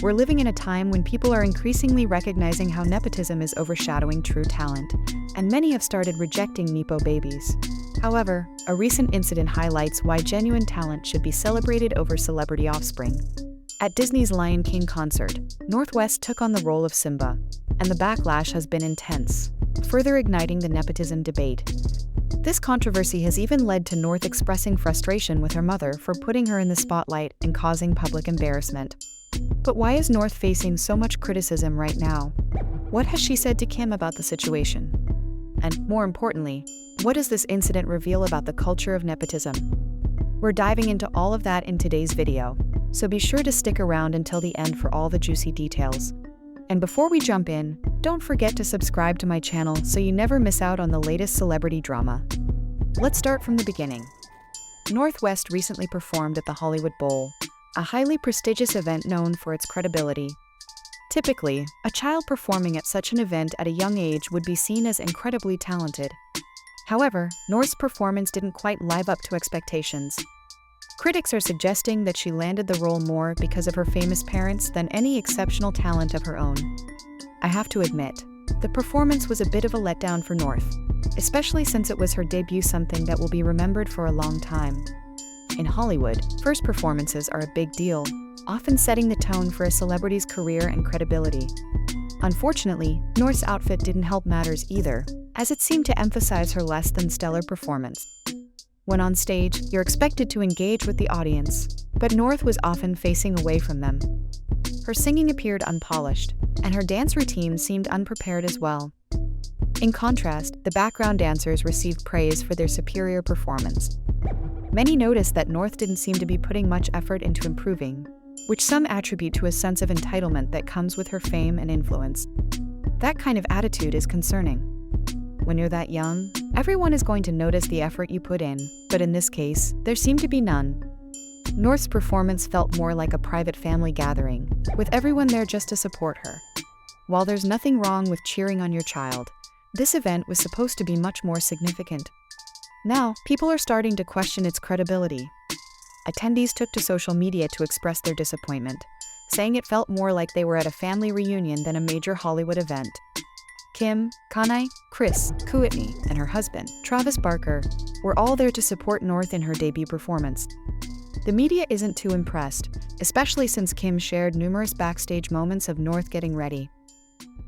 We're living in a time when people are increasingly recognizing how nepotism is overshadowing true talent, and many have started rejecting nepo babies. However, a recent incident highlights why genuine talent should be celebrated over celebrity offspring. At Disney's Lion King concert, North West took on the role of Simba, and the backlash has been intense, further igniting the nepotism debate. This controversy has even led to North expressing frustration with her mother for putting her in the spotlight and causing public embarrassment. But why is North facing so much criticism right now? What has she said to Kim about the situation? And, more importantly, what does this incident reveal about the culture of nepotism? We're diving into all of that in today's video, so be sure to stick around until the end for all the juicy details. And before we jump in, don't forget to subscribe to my channel so you never miss out on the latest celebrity drama. Let's start from the beginning. North West recently performed at the Hollywood Bowl, a highly prestigious event known for its credibility. Typically, a child performing at such an event at a young age would be seen as incredibly talented. However, North's performance didn't quite live up to expectations. Critics are suggesting that she landed the role more because of her famous parents than any exceptional talent of her own. I have to admit, the performance was a bit of a letdown for North, especially since it was her debut, something that will be remembered for a long time. In Hollywood, first performances are a big deal, often setting the tone for a celebrity's career and credibility. Unfortunately, North's outfit didn't help matters either, as it seemed to emphasize her less than stellar performance. When on stage, you're expected to engage with the audience, but North was often facing away from them. Her singing appeared unpolished, and her dance routine seemed unprepared as well. In contrast, the background dancers received praise for their superior performance. Many noticed that North didn't seem to be putting much effort into improving, which some attribute to a sense of entitlement that comes with her fame and influence. That kind of attitude is concerning. When you're that young, everyone is going to notice the effort you put in, but in this case, there seemed to be none. North's performance felt more like a private family gathering, with everyone there just to support her. While there's nothing wrong with cheering on your child, this event was supposed to be much more significant. Now, people are starting to question its credibility. Attendees took to social media to express their disappointment, saying it felt more like they were at a family reunion than a major Hollywood event. Kim, Kanye, Kris, Courtney, and her husband, Travis Barker, were all there to support North in her debut performance. The media isn't too impressed, especially since Kim shared numerous backstage moments of North getting ready.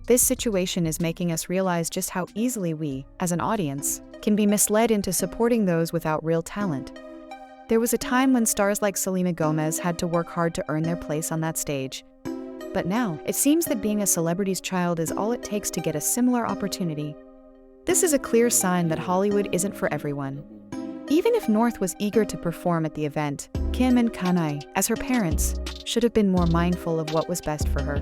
This situation is making us realize just how easily we, as an audience, can be misled into supporting those without real talent. There was a time when stars like Selena Gomez had to work hard to earn their place on that stage. But now, it seems that being a celebrity's child is all it takes to get a similar opportunity. This is a clear sign that Hollywood isn't for everyone. Even if North was eager to perform at the event, Kim and Kanye, as her parents, should have been more mindful of what was best for her.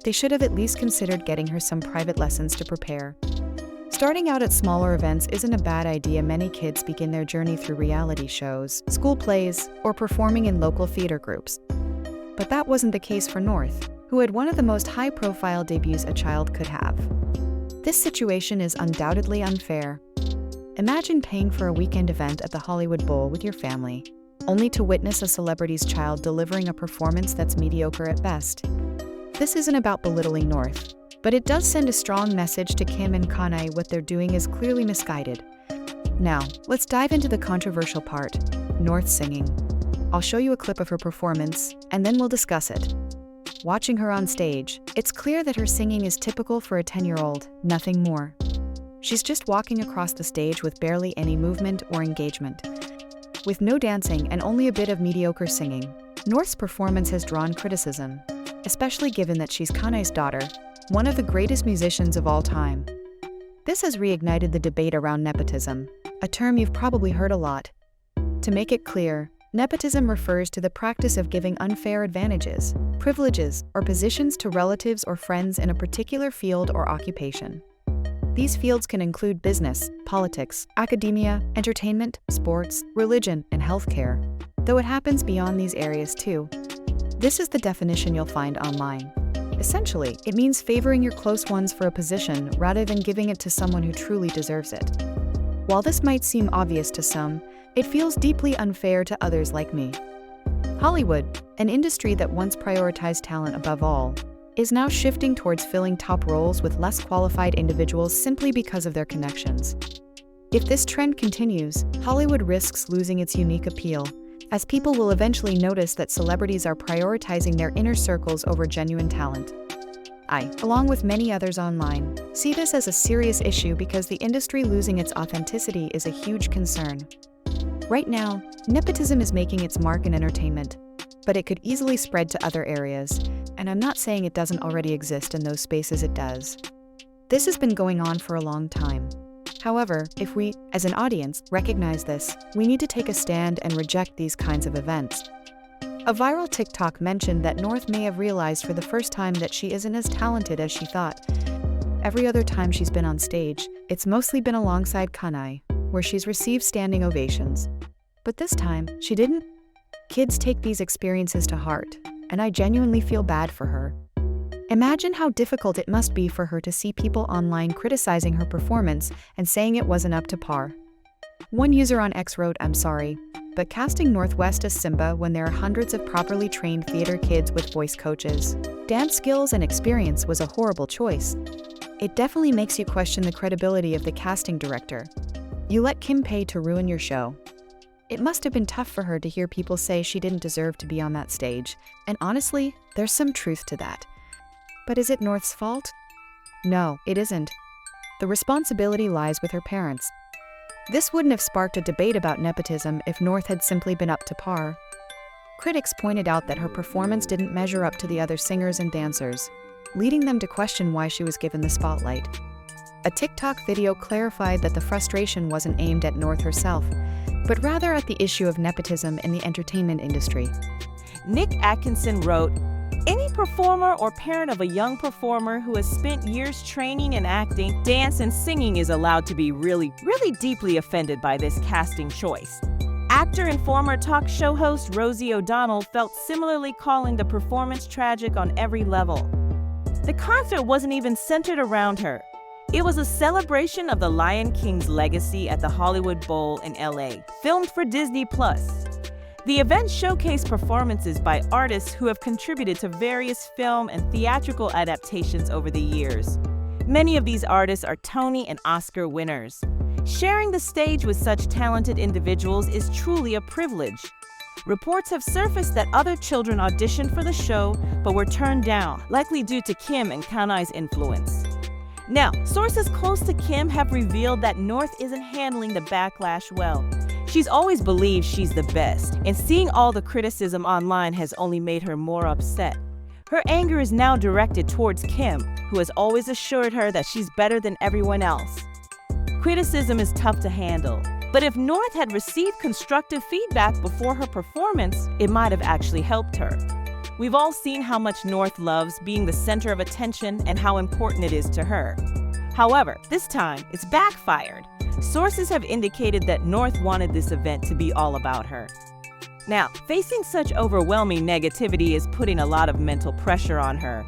They should have at least considered getting her some private lessons to prepare. Starting out at smaller events isn't a bad idea. Many kids begin their journey through reality shows, school plays, or performing in local theater groups. But that wasn't the case for North, who had one of the most high-profile debuts a child could have. This situation is undoubtedly unfair. Imagine paying for a weekend event at the Hollywood Bowl with your family, only to witness a celebrity's child delivering a performance that's mediocre at best. This isn't about belittling North, but it does send a strong message to Kim and Kanye. What they're doing is clearly misguided. Now, let's dive into the controversial part, North's singing. I'll show you a clip of her performance, and then we'll discuss it. Watching her on stage, it's clear that her singing is typical for a 10-year-old, nothing more. She's just walking across the stage with barely any movement or engagement. With no dancing and only a bit of mediocre singing, North's performance has drawn criticism, especially given that she's Kanye's daughter, one of the greatest musicians of all time. This has reignited the debate around nepotism, a term you've probably heard a lot. To make it clear, nepotism refers to the practice of giving unfair advantages, privileges, or positions to relatives or friends in a particular field or occupation. These fields can include business, politics, academia, entertainment, sports, religion, and healthcare, though it happens beyond these areas too. This is the definition you'll find online. Essentially, it means favoring your close ones for a position rather than giving it to someone who truly deserves it. While this might seem obvious to some, it feels deeply unfair to others like me. Hollywood, an industry that once prioritized talent above all, is now shifting towards filling top roles with less qualified individuals simply because of their connections. If this trend continues, Hollywood risks losing its unique appeal, as people will eventually notice that celebrities are prioritizing their inner circles over genuine talent. I, along with many others online, see this as a serious issue because the industry losing its authenticity is a huge concern. Right now, nepotism is making its mark in entertainment, but it could easily spread to other areas, and I'm not saying it doesn't already exist in those spaces. It does. This has been going on for a long time. However, if we, as an audience, recognize this, we need to take a stand and reject these kinds of events. A viral TikTok mentioned that North may have realized for the first time that she isn't as talented as she thought. Every other time she's been on stage, it's mostly been alongside Kanye, where she's received standing ovations. But this time, she didn't. Kids take these experiences to heart, and I genuinely feel bad for her. Imagine how difficult it must be for her to see people online criticizing her performance and saying it wasn't up to par. One user on X wrote, "I'm sorry, but casting Northwest as Simba when there are hundreds of properly trained theater kids with voice coaches, dance skills and experience was a horrible choice. It definitely makes you question the credibility of the casting director. You let Kim pay to ruin your show." It must have been tough for her to hear people say she didn't deserve to be on that stage, and honestly, there's some truth to that. But is it North's fault? No, it isn't. The responsibility lies with her parents. This wouldn't have sparked a debate about nepotism if North had simply been up to par. Critics pointed out that her performance didn't measure up to the other singers and dancers, leading them to question why she was given the spotlight. A TikTok video clarified that the frustration wasn't aimed at North herself, but rather at the issue of nepotism in the entertainment industry. Nick Atkinson wrote, "Any performer or parent of a young performer who has spent years training in acting, dance, and singing is allowed to be really deeply offended by this casting choice." Actor and former talk show host Rosie O'Donnell felt similarly, calling the performance tragic on every level. The concert wasn't even centered around her. It was a celebration of the Lion King's legacy at the Hollywood Bowl in LA, filmed for Disney+. The event showcased performances by artists who have contributed to various film and theatrical adaptations over the years. Many of these artists are Tony and Oscar winners. Sharing the stage with such talented individuals is truly a privilege. Reports have surfaced that other children auditioned for the show but were turned down, likely due to Kim and Kanye's influence. Now, sources close to Kim have revealed that North isn't handling the backlash well. She's always believed she's the best, and seeing all the criticism online has only made her more upset. Her anger is now directed towards Kim, who has always assured her that she's better than everyone else. Criticism is tough to handle, but if North had received constructive feedback before her performance, it might have actually helped her. We've all seen how much North loves being the center of attention and how important it is to her. However, this time, it's backfired. Sources have indicated that North wanted this event to be all about her. Now, facing such overwhelming negativity is putting a lot of mental pressure on her.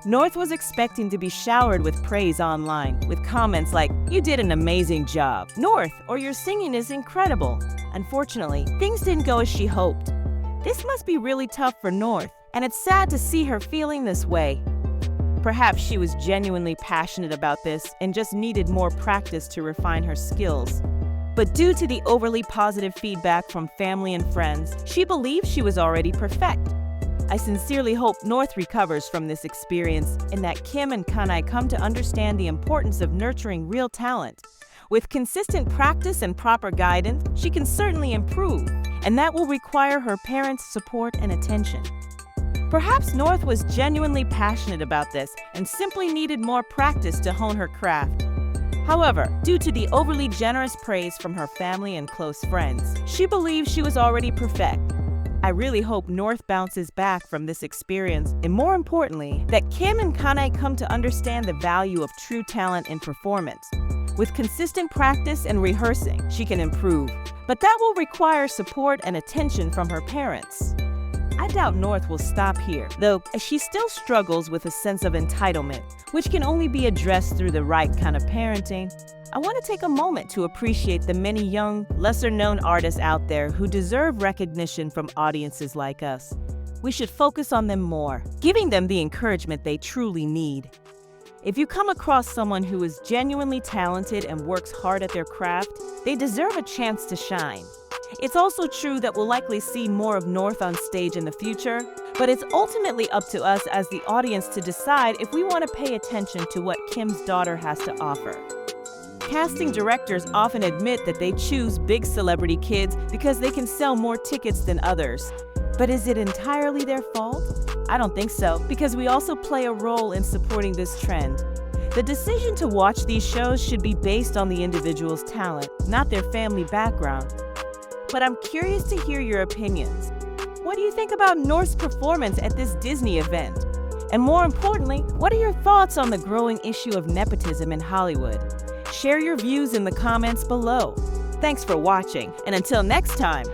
North was expecting to be showered with praise online, with comments like, "You did an amazing job," "North," or "Your singing is incredible." Unfortunately, things didn't go as she hoped. This must be really tough for North, and it's sad to see her feeling this way. Perhaps she was genuinely passionate about this and just needed more practice to refine her skills. But due to the overly positive feedback from family and friends, she believed she was already perfect. I sincerely hope North recovers from this experience and that Kim and Kanye come to understand the importance of nurturing real talent. With consistent practice and proper guidance, she can certainly improve, and that will require her parents' support and attention. Perhaps North was genuinely passionate about this and simply needed more practice to hone her craft. However, due to the overly generous praise from her family and close friends, she believed she was already perfect. I really hope North bounces back from this experience, and more importantly, that Kim and Kanye come to understand the value of true talent in performance. With consistent practice and rehearsing, she can improve, but that will require support and attention from her parents. I doubt North will stop here, though she still struggles with a sense of entitlement, which can only be addressed through the right kind of parenting. I want to take a moment to appreciate the many young, lesser-known artists out there who deserve recognition from audiences like us. We should focus on them more, giving them the encouragement they truly need. If you come across someone who is genuinely talented and works hard at their craft, they deserve a chance to shine. It's also true that we'll likely see more of North on stage in the future, but it's ultimately up to us as the audience to decide if we want to pay attention to what Kim's daughter has to offer. Casting directors often admit that they choose big celebrity kids because they can sell more tickets than others. But is it entirely their fault? I don't think so, because we also play a role in supporting this trend. The decision to watch these shows should be based on the individual's talent, not their family background. But I'm curious to hear your opinions. What do you think about North's performance at this Disney event? And more importantly, what are your thoughts on the growing issue of nepotism in Hollywood? Share your views in the comments below. Thanks for watching, and until next time,